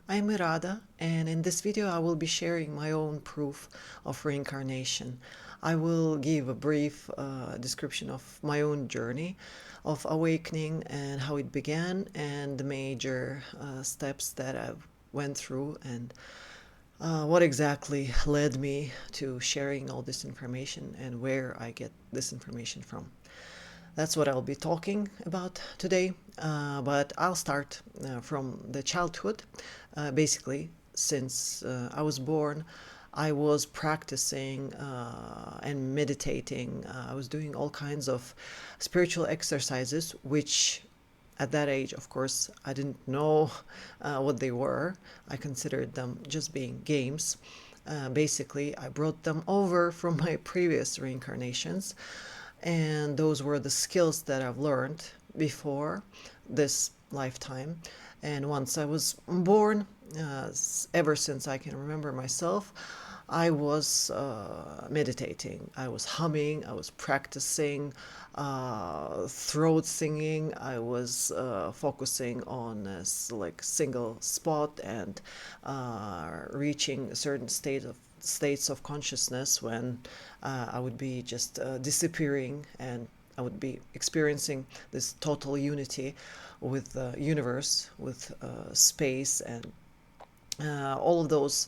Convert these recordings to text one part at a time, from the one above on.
I'm Irada, and in this video I will be sharing my own proof of reincarnation. I will give a brief description of my own journey of awakening and how it began and the major steps that I went through and what exactly led me to sharing all this information and where I get this information from. That's what I'll be talking about today, but I'll start from the childhood. Basically, since I was born, I was practicing and meditating. I was doing all kinds of spiritual exercises, which at that age, of course, I didn't know what they were. I considered them just being games. Basically, I brought them over from my previous reincarnations, and those were the skills that I've learned before this lifetime. And once I was born, ever since I can remember myself, I was meditating. I was humming. I was practicing throat singing. I was focusing on a like single spot and reaching a certain states of consciousness when I would be just disappearing, and I would be experiencing this total unity with the universe, with space, and all of those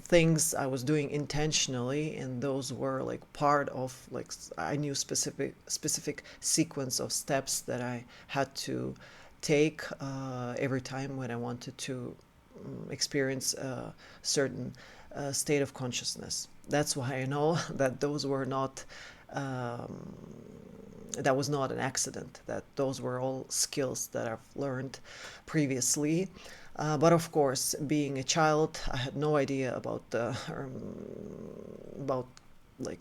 things I was doing intentionally, and those were like part of like I knew specific sequence of steps that I had to take every time when I wanted to experience a certain state of consciousness. That's why I know that those were not that was not an accident, that those were all skills that I've learned previously. But of course, being a child, I had no idea about like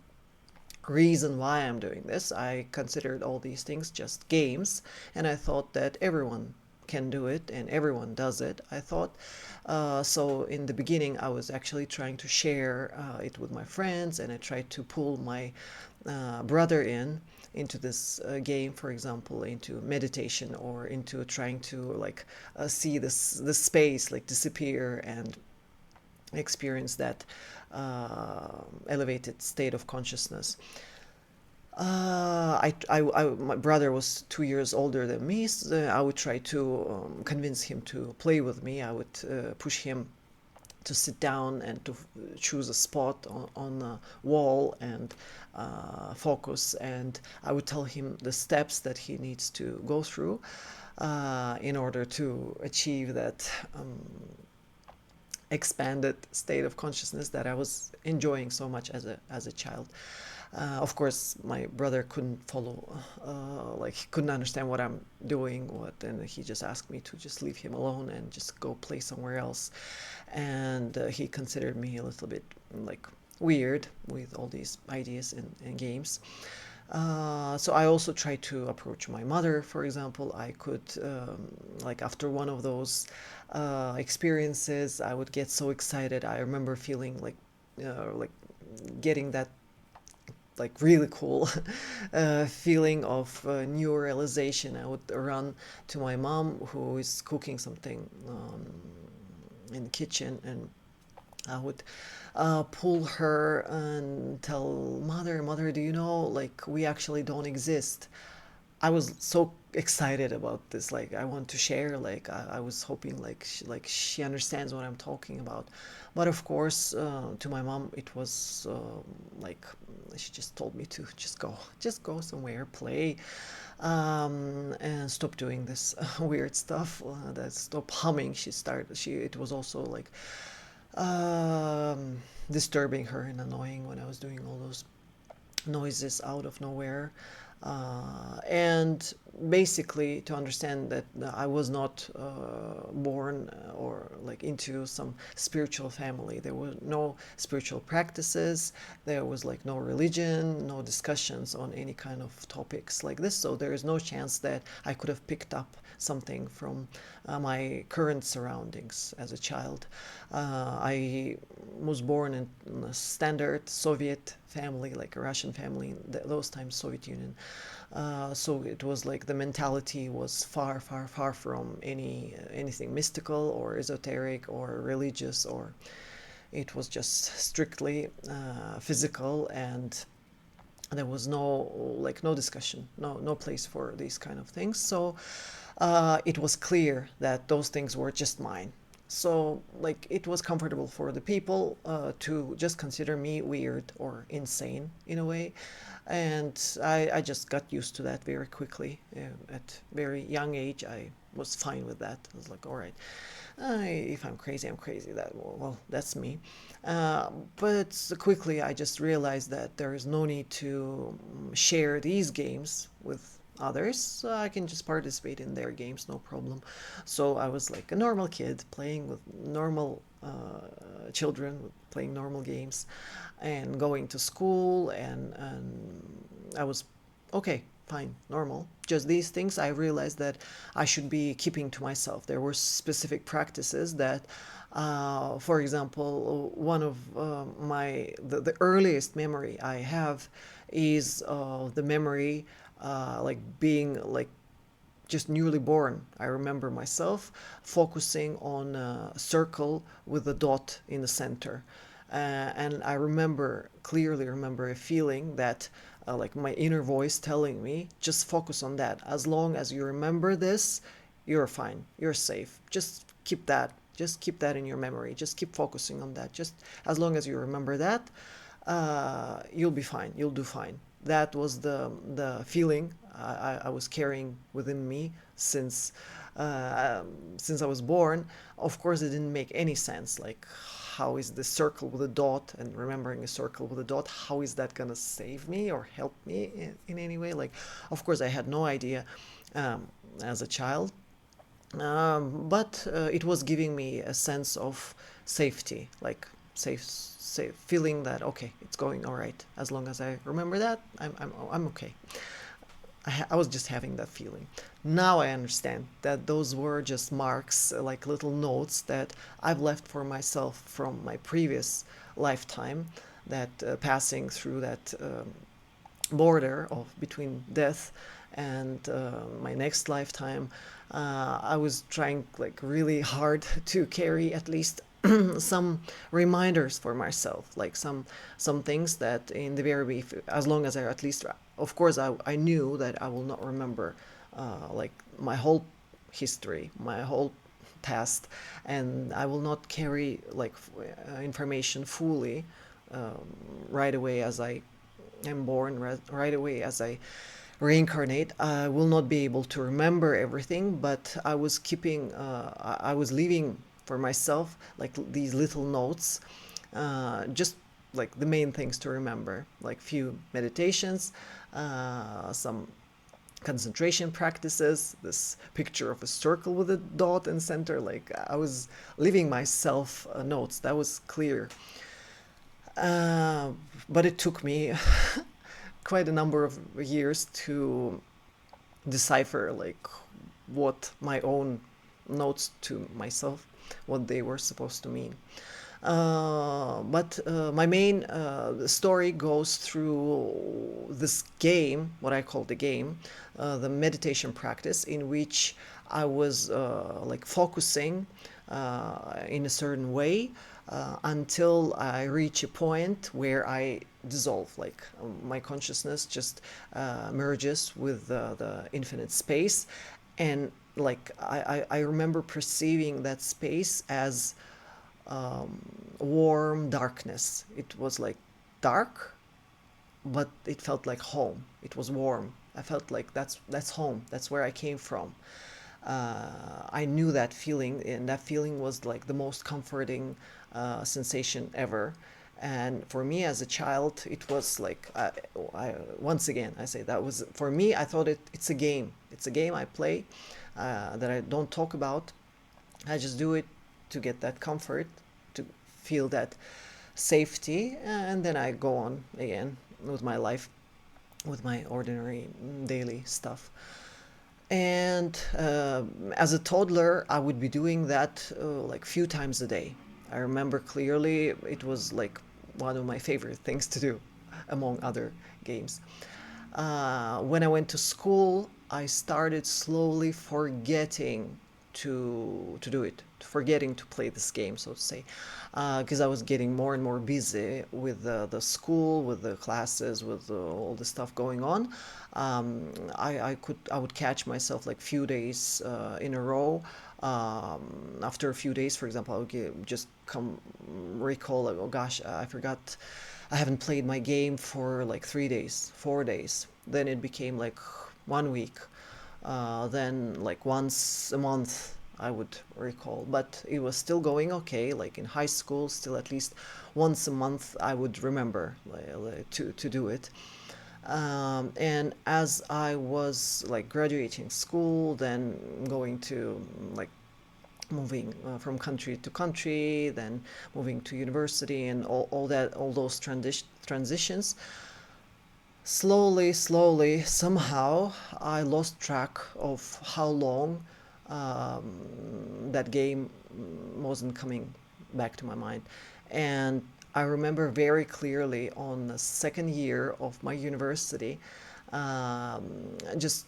reason why I'm doing this. I considered all these things just games, and I thought that everyone can do it and everyone does it, I thought. So in the beginning, I was actually trying to share it with my friends, and I tried to pull my brother into this game, for example, into meditation or into trying to like see this space like disappear and experience that elevated state of consciousness. My brother was 2 years older than me, so I would try to convince him to play with me. I would push him to sit down and to choose a spot on a wall and focus. And I would tell him the steps that he needs to go through in order to achieve that expanded state of consciousness that I was enjoying so much as a child. Of course, my brother couldn't follow, like he couldn't understand what I'm doing, and he just asked me to just leave him alone and just go play somewhere else. And he considered me a little bit like weird with all these ideas and games. So I also tried to approach my mother, for example. I could, like after one of those experiences, I would get so excited. I remember feeling like getting that like really cool feeling of new realization. I would run to my mom who is cooking something in the kitchen, and I would pull her and tell mother, do you know, like we actually don't exist. I was so excited about this. Like I want to share. Like I was hoping like she understands what I'm talking about. But of course, to my mom, it was like she just told me to just go somewhere, play, and stop doing this weird stuff. That stop humming. She started. She it was also like um, disturbing her and annoying when I was doing all those noises out of nowhere. And basically, to understand that I was not born or like into some spiritual family. There were no spiritual practices. There was like no religion, no discussions on any kind of topics like this. So there is no chance that I could have picked up something from my current surroundings as a child. I was born in a standard Soviet family, like a Russian family, in those times, Soviet Union. So it was like the mentality was far, far, far from anything mystical or esoteric or religious, or it was just strictly physical, and there was no discussion, no place for these kind of things. So it was clear that those things were just mine. So like it was comfortable for the people to just consider me weird or insane in a way, and I just got used to that very quickly. At very young age, I was fine with that. I was like, all right, if I'm crazy, I'm crazy. That well, that's me. Uh, but quickly, I just realized that there is no need to share these games with others. So I can just participate in their games, no problem. So I was like a normal kid playing with normal children, playing normal games, and going to school, and I was okay, fine, normal. Just these things I realized that I should be keeping to myself. There were specific practices that, for example, one of the earliest memory I have is the memory like being like just newly born. I remember myself focusing on a circle with a dot in the center. And I remember, clearly remember a feeling that like my inner voice telling me, just focus on that. As long as you remember this, you're fine, you're safe. Just keep that in your memory. Just keep focusing on that. Just as long as you remember that, you'll be fine. You'll do fine. That was the feeling I was carrying within me since I was born. Of course, it didn't make any sense. Like, how is the circle with a dot and remembering a circle with a dot? How is that gonna save me or help me in any way? Like, of course, I had no idea as a child, but it was giving me a sense of safety, like safe feeling that okay, it's going all right. As long as I remember that, I'm okay. I was just having that feeling. Now I understand that those were just marks, like little notes that I've left for myself from my previous lifetime, that passing through that border of between death and my next lifetime, I was trying like really hard to carry at least some reminders for myself, like some things that in the very brief, as long as I at least, of course, I knew that I will not remember like my whole history, my whole past, and I will not carry like information fully right away as I am born, right away as I reincarnate. I will not be able to remember everything, but I was keeping, I was leaving for myself like these little notes, just like the main things to remember, like few meditations, some concentration practices, this picture of a circle with a dot in center. Like I was leaving myself notes. That was clear. Uh, but it took me quite a number of years to decipher like what my own notes to myself, what they were supposed to mean. But my main story goes through this game, what I call the game, the meditation practice, in which I was like focusing in a certain way until I reach a point where I dissolve, like my consciousness just merges with the infinite space. And like I remember perceiving that space as warm darkness. It was like dark, but it felt like home. It was warm. I felt like that's home. That's where I came from. I knew that feeling, and that feeling was like the most comforting sensation ever. And for me as a child, it was like once again I say that was for me. I thought it's a game. It's a game I play that I don't talk about. I just do it to get that comfort, to feel that safety, and then I go on again with my life, with my ordinary daily stuff. And as a toddler, I would be doing that like few times a day. I remember clearly it was like one of my favorite things to do, among other games. When I went to school, I started slowly forgetting to do it, forgetting to play this game, so to say, because I was getting more and more busy with the school, with the classes, with all the stuff going on. I would catch myself like few days in a row. After a few days, for example, I would just come recall like, oh gosh, I forgot I haven't played my game for like 3 days, 4 days. Then it became like 1 week. Then like once a month I would recall, but it was still going okay. Like in high school, still at least once a month I would remember to do it. And as I was like graduating school, then going to like moving from country to country, then moving to university, and all that, all those transitions. Slowly, somehow, I lost track of how long that game wasn't coming back to my mind. And I remember very clearly on the second year of my university, just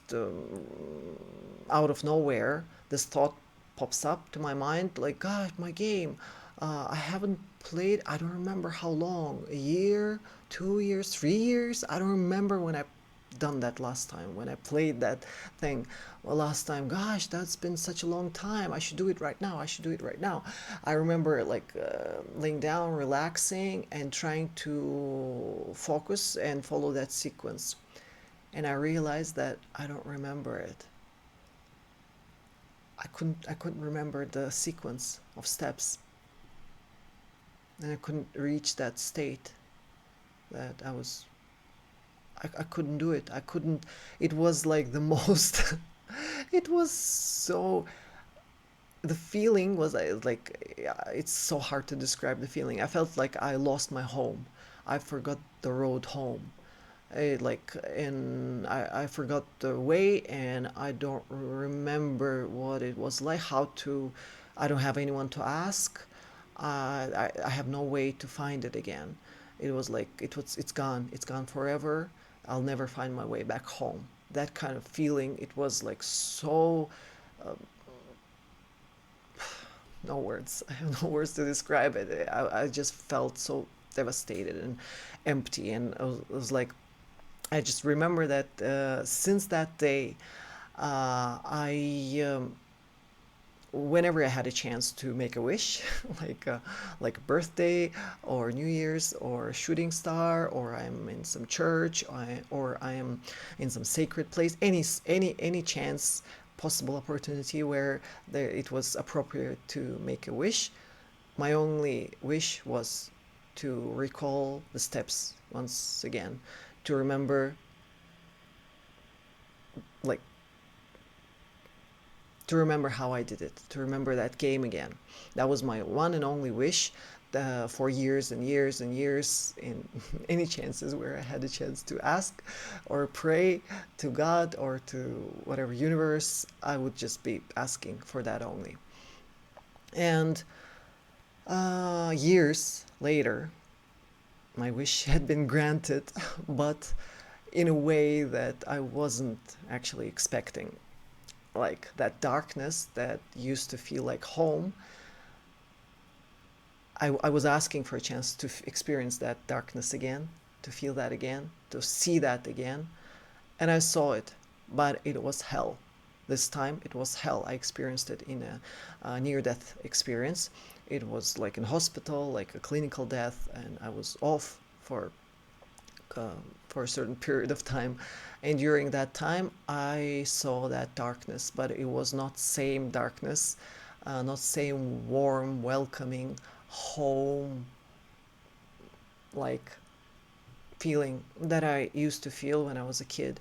out of nowhere, this thought pops up to my mind like, God, my game. I haven't played, I don't remember how long, a year, 2 years, 3 years. I don't remember when I done that last time, when I played that thing last time. Gosh, that's been such a long time. I should do it right now. I should do it right now. I remember like laying down, relaxing, and trying to focus and follow that sequence. And I realized that I don't remember it. I couldn't remember the sequence of steps, and I couldn't reach that state that I couldn't do it. I couldn't. It was like the most. It was so. The feeling was like, it's so hard to describe the feeling. I felt like I lost my home. I forgot the road home. Like, and I forgot the way, and I don't remember what it was like, how to. I don't have anyone to ask. I have no way to find it again. It was like it's gone. It's gone forever. I'll never find my way back home. That kind of feeling. It was like so. No words. I have no words to describe it. I just felt so devastated and empty, and I was like, I just remember that since that day, I whenever I had a chance to make a wish, like a birthday or New Year's or a shooting star, or I'm in some church, or I am in some sacred place, any chance, possible opportunity where it was appropriate to make a wish, my only wish was to recall the steps once again, to remember, like, to remember how I did it, to remember that game again. That was my one and only wish for years and years and years. In any chances where I had a chance to ask or pray to God or to whatever universe, I would just be asking for that only. And years later, my wish had been granted, but in a way that I wasn't actually expecting. Like that darkness that used to feel like home, I was asking for a chance to experience that darkness again, to feel that again, to see that again. And I saw it, but it was hell. This time it was hell. I experienced it in a near death experience. It was like in hospital, like a clinical death, and I was off uh, for a certain period of time. And during that time, I saw that darkness, but it was not same darkness, not same warm, welcoming, home like feeling that I used to feel when I was a kid.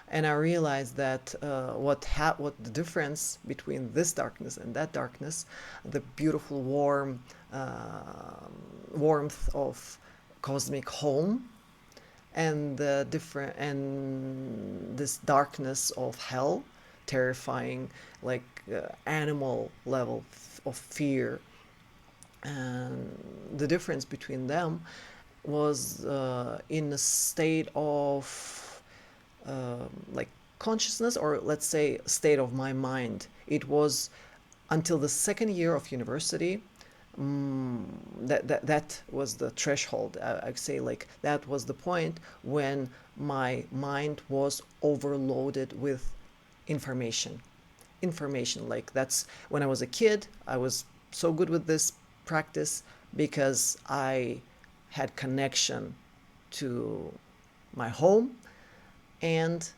And I realized that what the difference between this darkness and that darkness, the beautiful warmth of cosmic home, and the different and this darkness of hell, terrifying, like animal level of fear. And the difference between them was in a state of like consciousness, or let's say state of my mind. It was until the second year of university, that was the threshold. I'd say like that was the point when my mind was overloaded with information. Information, like that's when I was a kid. I was so good with this practice because I had connection to my home, and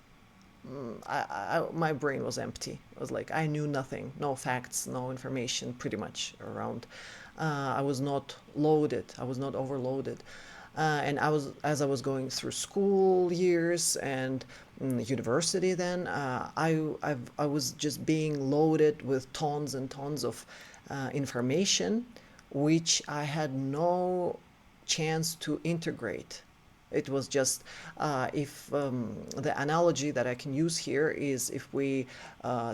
my brain was empty. It was like I knew nothing, no facts, no information, pretty much around. I was not loaded. I was not overloaded. And as I was going through school years and university, then I was just being loaded with tons and tons of information, which I had no chance to integrate. It was just if the analogy that I can use here is if we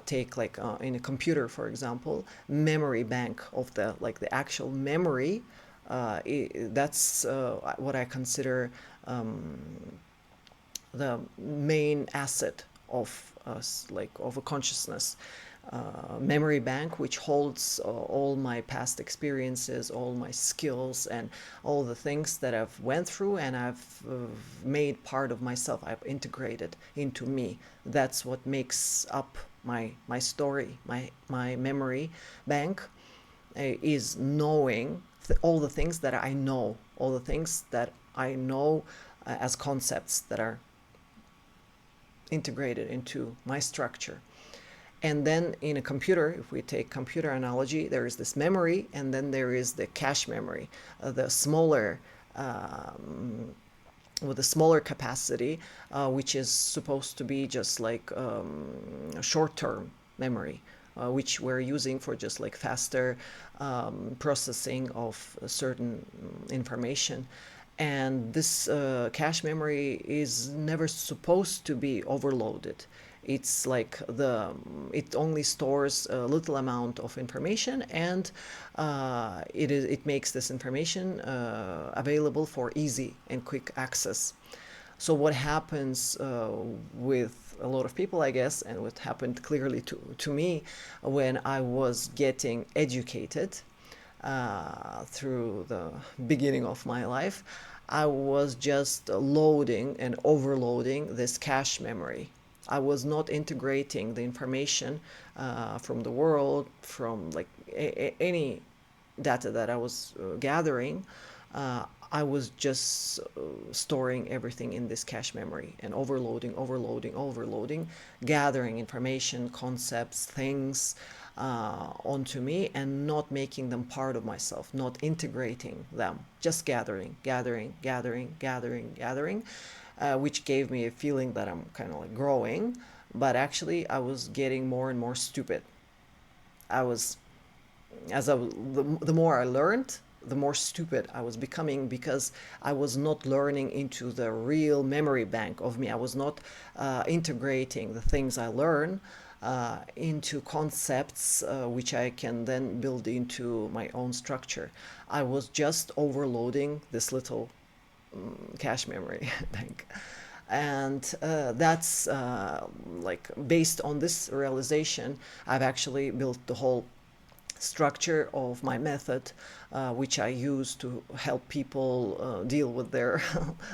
take like in a computer, for example, memory bank of the like the actual memory. That's what I consider the main asset of us, like of a consciousness. Memory bank, which holds all my past experiences, all my skills, and all the things that I've went through, and I've made part of myself. I've integrated into me. That's what makes up my story. My memory bank is knowing all the things that I know, all the things that I know as concepts that are integrated into my structure. And then in a computer, if we take computer analogy, there is this memory, and then there is the cache memory, the smaller, with a smaller capacity, which is supposed to be just like short-term memory, which we're using for just like faster processing of certain information. And this cache memory is never supposed to be overloaded. It's like it only stores a little amount of information, and it makes this information available for easy and quick access. So what happens with a lot of people, I guess, and what happened clearly to me when I was getting educated through the beginning of my life, I was just loading and overloading this cache memory. I was not integrating the information from the world, from like any data that I was gathering. I was just storing everything in this cache memory and overloading, overloading, overloading, gathering information, concepts, things onto me, and not making them part of myself, not integrating them, just gathering, gathering, gathering, gathering, gathering, which gave me a feeling that I'm kind of like growing, but actually I was getting more and more stupid. I was, the more I learned, the more stupid I was becoming, because I was not learning into the real memory bank of me. I was not integrating the things I learn into concepts which I can then build into my own structure. I was just overloading this little cache memory bank. And that's like based on this realization, I've actually built the whole structure of my method, which I use to help people deal with their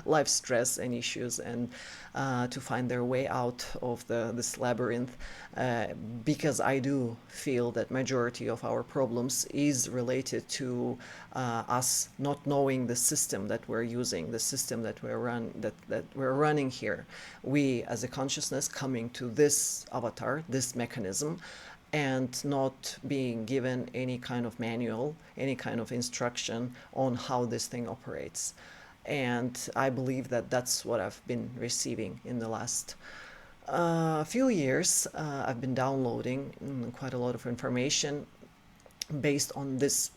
life stress and issues, and to find their way out of this labyrinth, because I do feel that majority of our problems is related to us not knowing the system that we're using, the system that we're running here. We as a consciousness coming to this avatar, this mechanism, and not being given any kind of manual, any kind of instruction on how this thing operates. And I believe that that's what I've been receiving in the last few years. I've been downloading quite a lot of information based on this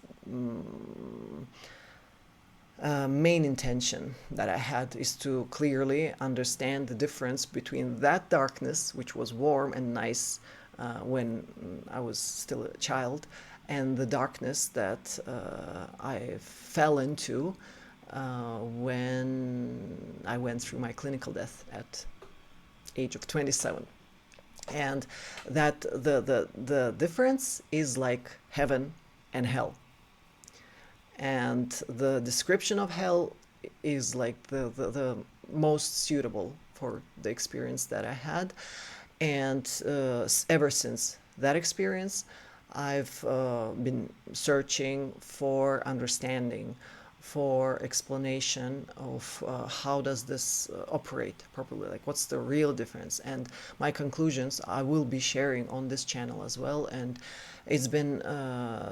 main intention that I had, is to clearly understand the difference between that darkness, which was warm and nice, when I was still a child, and the darkness that I fell into when I went through my clinical death at age of 27. And that the difference is like heaven and hell. And the description of hell is like the most suitable for the experience that I had. And ever since that experience, I've been searching for understanding, for explanation of how does this operate properly, like what's the real difference. And my conclusions I will be sharing on this channel as well. And it's been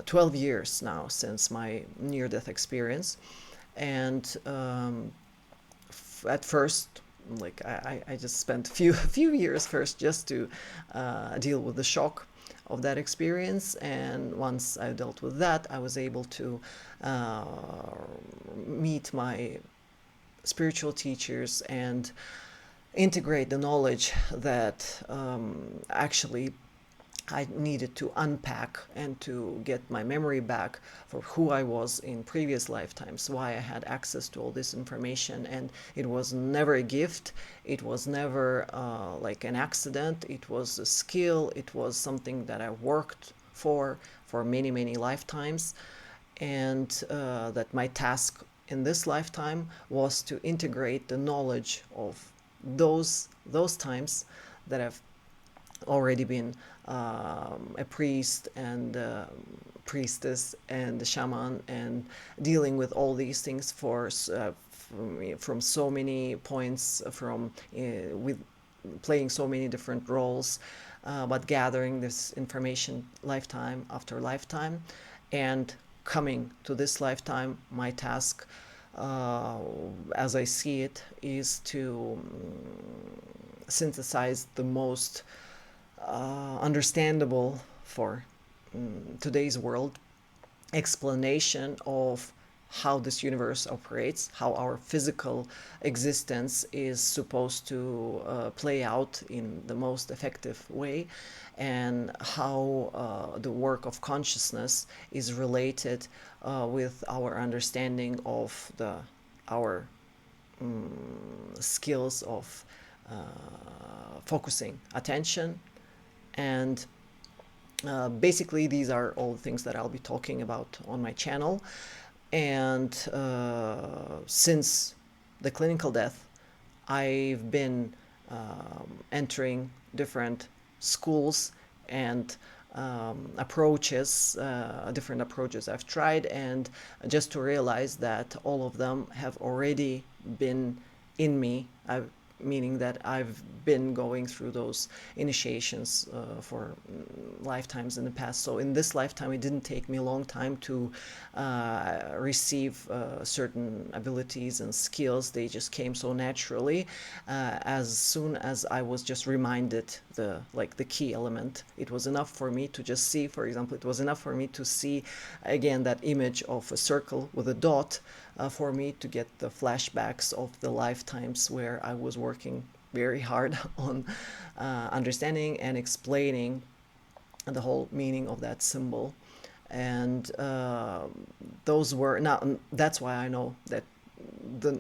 12 years now since my near-death experience. And at first, like I just spent few years first just to deal with the shock of that experience. And once I dealt with that, I was able to meet my spiritual teachers and integrate the knowledge that actually I needed to unpack and to get my memory back for who I was in previous lifetimes, why I had access to all this information. And it was never a gift. It was never like an accident. It was a skill. It was something that I worked for many, many lifetimes. And that my task in this lifetime was to integrate the knowledge of those times that I've already been a priest and priestess and a shaman, and dealing with all these things from so many points, from with playing so many different roles, but gathering this information lifetime after lifetime. And coming to this lifetime, my task, as I see it, is to synthesize the most understandable for today's world explanation of how this universe operates, how our physical existence is supposed to play out in the most effective way, and how the work of consciousness is related with our understanding of our skills of focusing attention. And basically these are all the things that I'll be talking about on my channel. And since the clinical death, I've been entering different schools and approaches, different approaches I've tried, and just to realize that all of them have already been in me. Meaning that I've been going through those initiations for lifetimes in the past. So in this lifetime, it didn't take me a long time to receive certain abilities and skills. They just came so naturally as soon as I was just reminded the key element. It was enough for me to just see, for example, it was enough for me to see again that image of a circle with a dot, for me to get the flashbacks of the lifetimes where I was working very hard on understanding and explaining the whole meaning of that symbol. And those were now, that's why I know that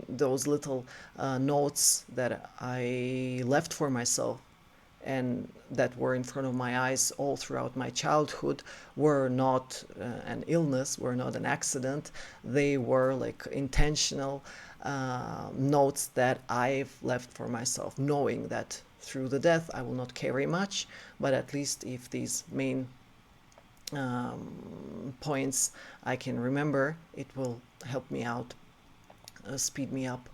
those little notes that I left for myself and that were in front of my eyes all throughout my childhood were not an illness, were not an accident. They were like intentional notes that I've left for myself, knowing that through the death I will not carry much, but at least if these main points I can remember, it will help me out, speed me up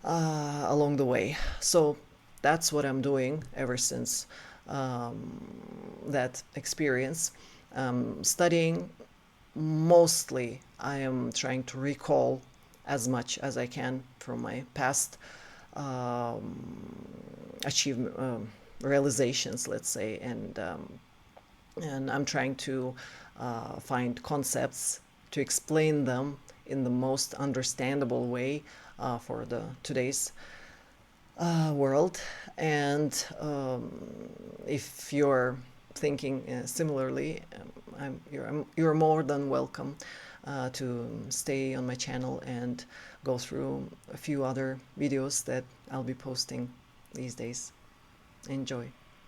along the way. So that's what I'm doing ever since that experience. Studying, mostly I am trying to recall as much as I can from my past achievement, realizations, let's say, and I'm trying to find concepts to explain them in the most understandable way for the today's world. And if you're thinking similarly, you're more than welcome to stay on my channel and go through a few other videos that I'll be posting these days. Enjoy.